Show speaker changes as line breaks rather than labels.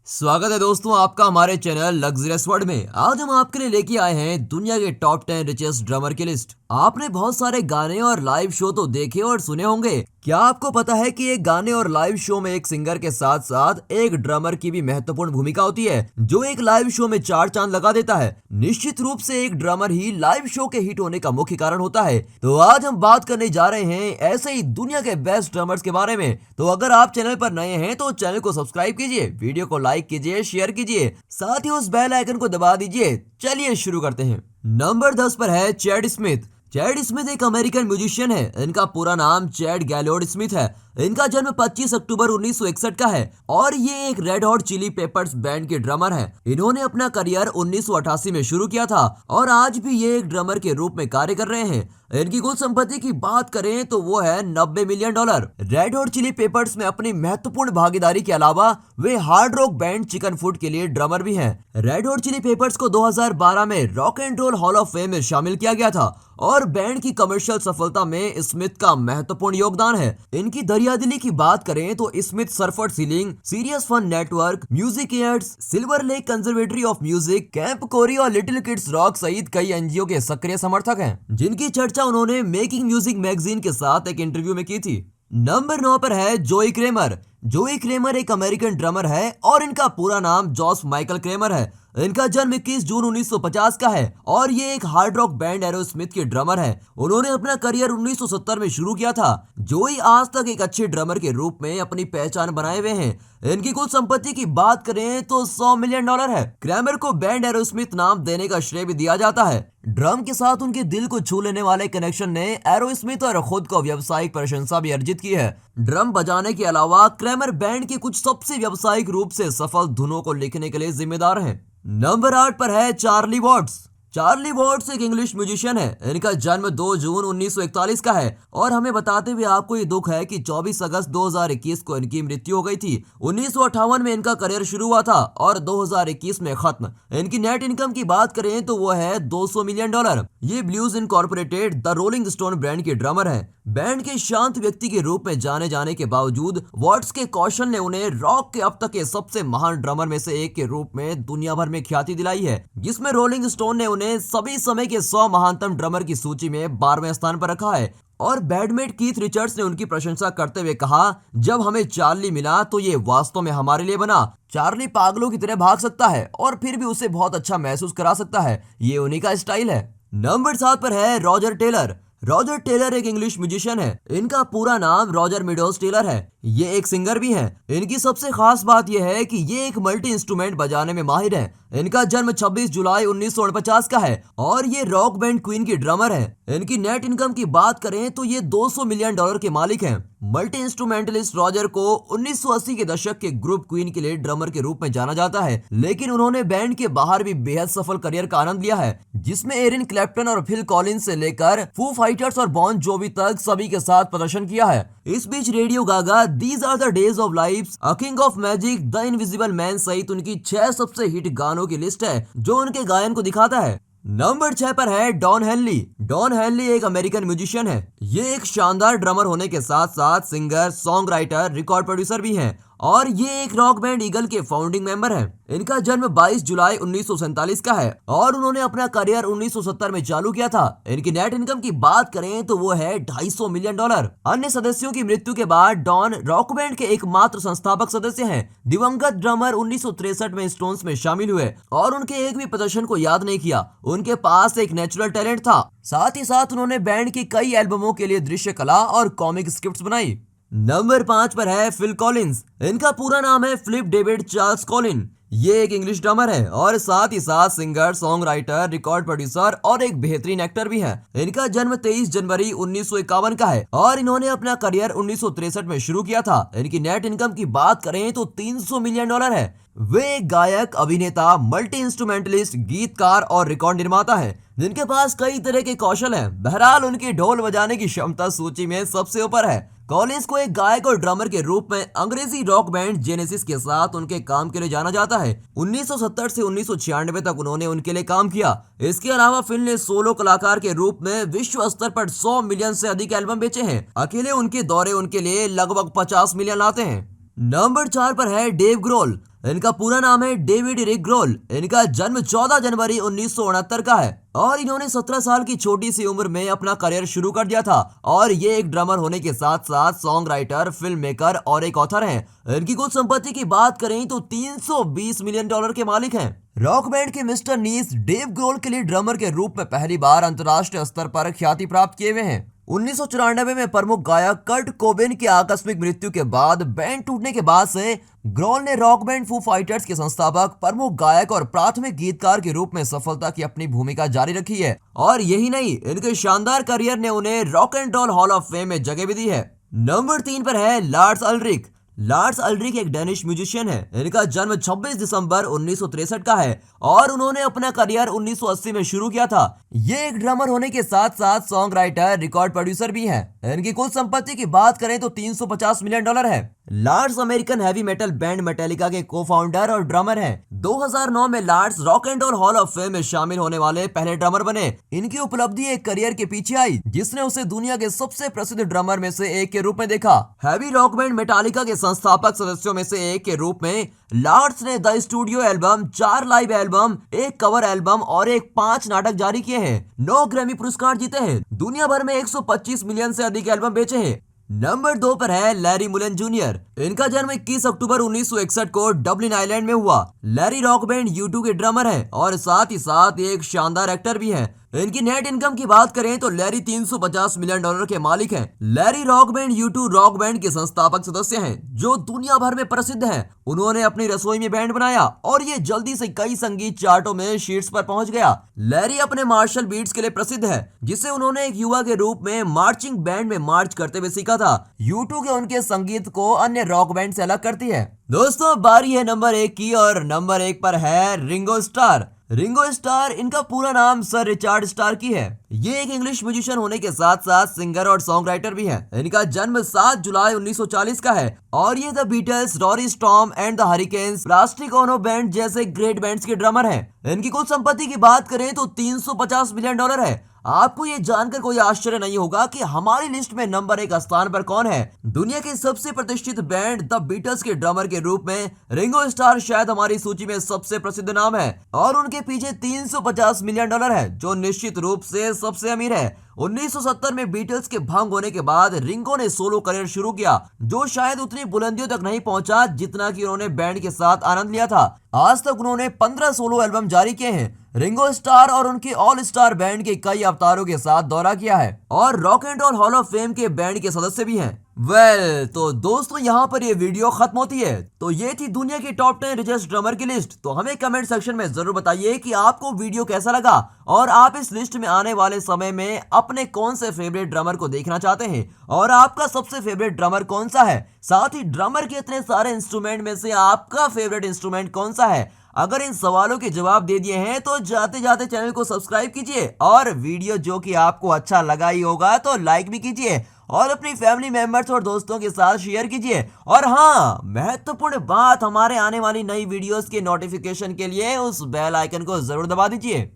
स्वागत है दोस्तों आपका हमारे चैनल लग्जरियस वर्ल्ड में। आज हम आपके लिए लेके आए हैं दुनिया के टॉप 10 रिचेस्ट ड्रमर की लिस्ट। आपने बहुत सारे गाने और लाइव शो तो देखे और सुने होंगे। क्या आपको पता है कि एक गाने और लाइव शो में एक सिंगर के साथ साथ एक ड्रमर की भी महत्वपूर्ण भूमिका होती है, जो एक लाइव शो में चार चांद लगा देता है। निश्चित रूप से एक ड्रमर ही लाइव शो के हिट होने का मुख्य कारण होता है। तो आज हम बात करने जा रहे हैं ऐसे ही दुनिया के बेस्ट ड्रमर्स के बारे में। तो अगर आप चैनल पर नए हैं तो चैनल को सब्सक्राइब कीजिए, वीडियो को लाइक कीजिए, शेयर कीजिए, साथ ही उस बेल आइकन को दबा दीजिए। चलिए शुरू करते हैं। नंबर 10 पर है चैड स्मिथ। चैड स्मिथ एक अमेरिकन म्यूजिशियन है। इनका पूरा नाम चैड गैलोड स्मिथ है। इनका जन्म 25 अक्टूबर 1961 का है और ये एक Red Hot Chili Peppers band के ड्रमर हैं। इन्होंने अपना करियर 1988 में शुरू किया था और आज भी ये एक ड्रमर के रूप में कार्य कर रहे हैं। इनकी कुल संपत्ति की बात करें तो वो है $90 million. Red Hot Chili Peppers में अपनी महत्वपूर्ण भागीदारी के अलावा वे hard rock band Chickenfoot के लिए ड्रमर भी हैं। रेड हॉट चिली पेपर्स को 2012 में Rock and Roll Hall of Fame में शामिल किया गया था और बैंड की कमर्शियल सफलता में स्मिथ का महत्वपूर्ण योगदान है। इनकी दरियादिली की बात करें तो Smith Surfers Healing, Serious Fun Network, Music Aids, Silver Lake Conservatory of Music, Camp Korey और लिटिल किड्स रॉक सहित कई एनजीओ के सक्रिय समर्थक हैं, जिनकी चर्चा उन्होंने मेकिंग म्यूजिक मैगजीन के साथ एक इंटरव्यू में की थी। नंबर 9 पर है जोई क्रेमर। जोई क्रेमर एक अमेरिकन ड्रमर है और इनका पूरा नाम जॉस माइकल क्रेमर है। इनका जन्म 21 जून 1950 का है और ये एक हार्ड रॉक बैंड एरोस्मिथ के ड्रमर हैं। उन्होंने अपना करियर 1970 में शुरू किया था। जोई आज तक एक अच्छे ड्रमर के रूप में अपनी पहचान बनाए हुए हैं। इनकी कुल संपत्ति की बात करें तो $100 मिलियन है। क्रेमर को बैंड एरोस्मिथ नाम देने का श्रेय भी दिया जाता है। ड्रम के साथ उनके दिल को छू लेने वाले कनेक्शन ने एरोस्मिथ और खुद को व्यावसायिक प्रशंसा भी अर्जित की है। ड्रम बजाने के अलावा क्रेमर बैंड के कुछ सबसे व्यावसायिक रूप से सफल धुनों को लिखने के लिए जिम्मेदार हैं। नंबर 8 पर है चार्ली वॉट्स। चार्ली वॉट्स एक इंग्लिश म्यूजिशियन है। इनका जन्म 2 जून 1941 का है और हमें बताते हुए आपको ये दुख है कि 24 अगस्त 2021 को इनकी मृत्यु हो गई थी। 1958 में इनका करियर शुरू हुआ था और 2021 में खत्म। इनकी नेट इनकम की बात करें तो वो है $200 मिलियन। ये blues incorporated the rolling stone brand के ड्रमर हैं। बैंड के शांत व्यक्ति के रूप में जाने जाने के बावजूद वॉट्स के कौशल ने उन्हें रॉक के अब तक के सबसे महान ड्रमर में से एक के रूप में दुनिया भर में ख्याति दिलाई है, जिसमें रोलिंग स्टोन ने उन्हें सभी समय के 100 महानतम ड्रमर की सूची में 12वें स्थान पर रखा है। और बैंडमेट कीथ रिचर्ड्स ने उनकी प्रशंसा करते हुए कहा, जब हमें चार्ली मिला तो ये वास्तव में हमारे लिए बना। चार्ली पागलों की तरह भाग सकता है और फिर भी उसे बहुत अच्छा महसूस करा सकता है। ये उन्हीं का स्टाइल है। नंबर 7 पर है रॉजर टेलर। रॉजर टेलर एक इंग्लिश म्यूजिशियन है। इनका पूरा नाम रॉजर मिडोज टेलर है। ये एक सिंगर भी हैं। इनकी सबसे खास बात यह है कि ये एक मल्टी इंस्ट्रूमेंट बजाने में माहिर हैं। इनका जन्म 26 जुलाई 1949 का है और ये रॉक बैंड क्वीन की ड्रमर हैं। इनकी नेट इनकम की बात करें तो ये $200 मिलियन के मालिक हैं। मल्टी इंस्ट्रूमेंटलिस्ट रॉजर को 1980 के दशक के ग्रुप क्वीन के लिए ड्रमर के रूप में जाना जाता है, लेकिन उन्होंने बैंड के बाहर भी बेहद सफल करियर का आनंद लिया है, जिसमें एरिक क्लैप्टन और फिल कॉलिंस से लेकर फू फाइटर्स और बॉन जोवी तक सभी के साथ प्रदर्शन किया है। इस बीच Radio Gaga, These Are the Days of Life, A Kind of Magic, The Invisible Man सहित उनकी 6 सबसे हिट गानों की लिस्ट है जो उनके गायन को दिखाता है। नंबर 6 पर है डॉन हेनली। डॉन हेनली एक अमेरिकन म्यूजिशियन है। ये एक शानदार ड्रमर होने के साथ साथ singer, song writer, record producer भी हैं और ये एक रॉक बैंड ईगल के फाउंडिंग मेंबर हैं। इनका जन्म 22 जुलाई 1947 का है और उन्होंने अपना करियर 1970 में चालू किया था। इनकी नेट इनकम की बात करें तो वो है $250 मिलियन। अन्य सदस्यों की मृत्यु के बाद डॉन रॉक बैंड के एकमात्र संस्थापक सदस्य हैं। दिवंगत ड्रमर 1963 में स्टोन्स में शामिल हुए और उनके एक भी प्रदर्शन को याद नहीं किया। उनके पास एक नेचुरल टैलेंट था। साथ ही साथ उन्होंने बैंड की कई एल्बमों के लिए दृश्य कला और कॉमिक स्क्रिप्ट्स बनाई। नंबर 5 पर है फिल कॉलिंस। इनका पूरा नाम है फिलिप डेविड चार्ल्स कॉलिन। ये एक इंग्लिश ड्रमर है और साथ ही साथ singer, song writer, record producer और एक बेहतरीन एक्टर भी है। इनका जन्म 23 जनवरी 1951 का है और इन्होंने अपना करियर 1963 में शुरू किया था। इनकी नेट इनकम की बात करें तो $300 मिलियन है। वे एक गायक, अभिनेता, मल्टी इंस्ट्रूमेंटलिस्ट, गीतकार और रिकॉर्ड निर्माता है, जिनके पास कई तरह के कौशल हैं। बहरहाल उनकी ढोल बजाने की क्षमता सूची में सबसे ऊपर है। कॉलिंस को एक गायक और ड्रमर के रूप में अंग्रेजी रॉक बैंड जेनेसिस के साथ उनके काम के लिए जाना जाता है। 1970 से 1996 तक उन्होंने उनके लिए काम किया। इसके अलावा फिल ने सोलो कलाकार के रूप में विश्व स्तर पर 100 मिलियन से अधिक एल्बम बेचे हैं। अकेले उनके दौरे उनके लिए लगभग 50 मिलियन आते हैं। नंबर 4 पर है डेव ग्रोल। इनका पूरा नाम है डेविड रिक ग्रोल। इनका जन्म 14 जनवरी 1969 का है और इन्होंने 17 साल की छोटी सी उम्र में अपना करियर शुरू कर दिया था और ये एक ड्रमर होने के साथ साथ सॉन्ग राइटर, फिल्म मेकर और एक ऑथर हैं। इनकी कुल संपत्ति की बात करें तो $320 मिलियन के मालिक हैं। रॉक बैंड के मिस्टर नीस डेव ग्रोल के लिए ड्रमर के रूप में पहली बार अंतर्राष्ट्रीय स्तर पर ख्याति प्राप्त किए हुए हैं। 1994 में प्रमुख गायक कर्ट कोबेन की आकस्मिक मृत्यु के बाद बैंड टूटने के बाद से ग्रोल ने रॉक बैंड फू फाइटर्स के संस्थापक, प्रमुख गायक और प्राथमिक गीतकार के रूप में सफलता की अपनी भूमिका जारी रखी है और यही नहीं, इनके शानदार करियर ने उन्हें Rock and Roll Hall of Fame में जगह भी दी है। नंबर 3 पर है लार्स अल्रिक। लार्स अल्रिक एक डेनिश म्यूजिशियन है। इनका जन्म 26 दिसंबर 1963 का है और उन्होंने अपना करियर 1980 में शुरू किया था। ये एक ड्रमर होने के साथ साथ सॉन्ग राइटर, रिकॉर्ड प्रोड्यूसर भी हैं। इनकी कुल संपत्ति की बात करें तो $350 मिलियन है। Lars American heavy metal band Metallica के को फाउंडर और ड्रमर हैं। 2009 में Lars Rock and Roll Hall of Fame में शामिल होने वाले पहले ड्रमर बने। इनकी उपलब्धि एक करियर के पीछे आई जिसने उसे दुनिया के सबसे प्रसिद्ध ड्रमर में से एक के रूप में देखा। हैवी रॉक बैंड मेटालिका के संस्थापक सदस्यों में से एक के रूप में लार्स ने the studio album, 4 live album, एक कवर एल्बम और 5 नाटक जारी किए हैं। 9 ग्रैमी पुरस्कार जीते हैं। दुनिया भर में 125 मिलियन से अधिक एल्बम बेचे हैं। नंबर 2 पर है लैरी मुलन जूनियर। इनका जन्म 21 अक्टूबर 1961 को डबलिन आइलैंड में हुआ। लैरी रॉक बैंड U2 के ड्रमर हैं और साथ ही साथ एक शानदार एक्टर भी हैं। इनकी नेट इनकम की बात करें तो लैरी $350 मिलियन के मालिक हैं। Larry rock band U2 rock band के संस्थापक सदस्य हैं जो दुनिया भर में प्रसिद्ध हैं। उन्होंने अपनी रसोई में बैंड बनाया और ये जल्दी से कई संगीत चार्टों में शीर्ष पर पहुंच गया। लैरी अपने मार्शल बीट्स के लिए प्रसिद्ध है जिसे उन्होंने एक युवा के रूप में मार्चिंग बैंड में मार्च करते हुए सीखा था। U2 के उनके संगीत को अन्य रॉक बैंड से अलग करती है। दोस्तों, बारी है नंबर 1 की और नंबर 1 पर है रिंगो स्टार। रिंगो स्टार, इनका पूरा नाम सर रिचर्ड स्टार की है। ये एक इंग्लिश म्यूजिशियन होने के साथ साथ सिंगर और सॉन्ग राइटर भी हैं। इनका जन्म 7 जुलाई 1940 का है और ये the Beatles, Rory Storm and the Hurricanes, Plastic Ono Band जैसे ग्रेट बैंड्स के ड्रमर हैं। इनकी कुल संपत्ति की बात करें तो $350 मिलियन है। आपको ये जानकर कोई आश्चर्य नहीं होगा कि हमारी लिस्ट में नंबर 1 स्थान पर कौन है। दुनिया के सबसे प्रतिष्ठित बैंड द बीटल्स के ड्रमर के रूप में रिंगो स्टार शायद हमारी सूची में सबसे प्रसिद्ध नाम है और उनके पीछे $350 मिलियन है जो निश्चित रूप से सबसे अमीर है। 1970 में बीटल्स के भंग होने के बाद रिंगो ने सोलो करियर शुरू किया जो शायद उतनी बुलंदियों तक नहीं पहुंचा जितना कि उन्होंने बैंड के साथ आनंद लिया था। आज तक उन्होंने 15 सोलो एल्बम जारी किए हैं। रिंगो स्टार और उनके ऑल स्टार बैंड के कई अवतारों के साथ दौरा किया है और Rock and Roll Hall of Fame के बैंड के सदस्य भी हैं। तो दोस्तों, यहाँ पर ये वीडियो खत्म होती है। तो ये थी दुनिया की टॉप 10 रिचेस्ट ड्रमर की लिस्ट। तो हमें कमेंट सेक्शन में जरूर बताइए कि आपको वीडियो कैसा लगा और आप इस लिस्ट में आने वाले समय में अपने कौन से फेवरेट ड्रमर को देखना चाहते हैं और आपका सबसे फेवरेट ड्रमर कौन सा है। साथ ही ड्रमर के इतने सारे इंस्ट्रूमेंट में से आपका फेवरेट इंस्ट्रूमेंट कौन सा है। अगर इन सवालों के जवाब दे दिए हैं तो जाते जाते चैनल को सब्सक्राइब कीजिए और वीडियो जो कि आपको अच्छा लगा ही होगा तो लाइक भी कीजिए और अपनी फैमिली मेंबर्स और दोस्तों के साथ शेयर कीजिए। और हाँ, महत्वपूर्ण बात, हमारे आने वाली नई वीडियोस के नोटिफिकेशन के लिए उस बेल आइकन को जरूर दबा दीजिए।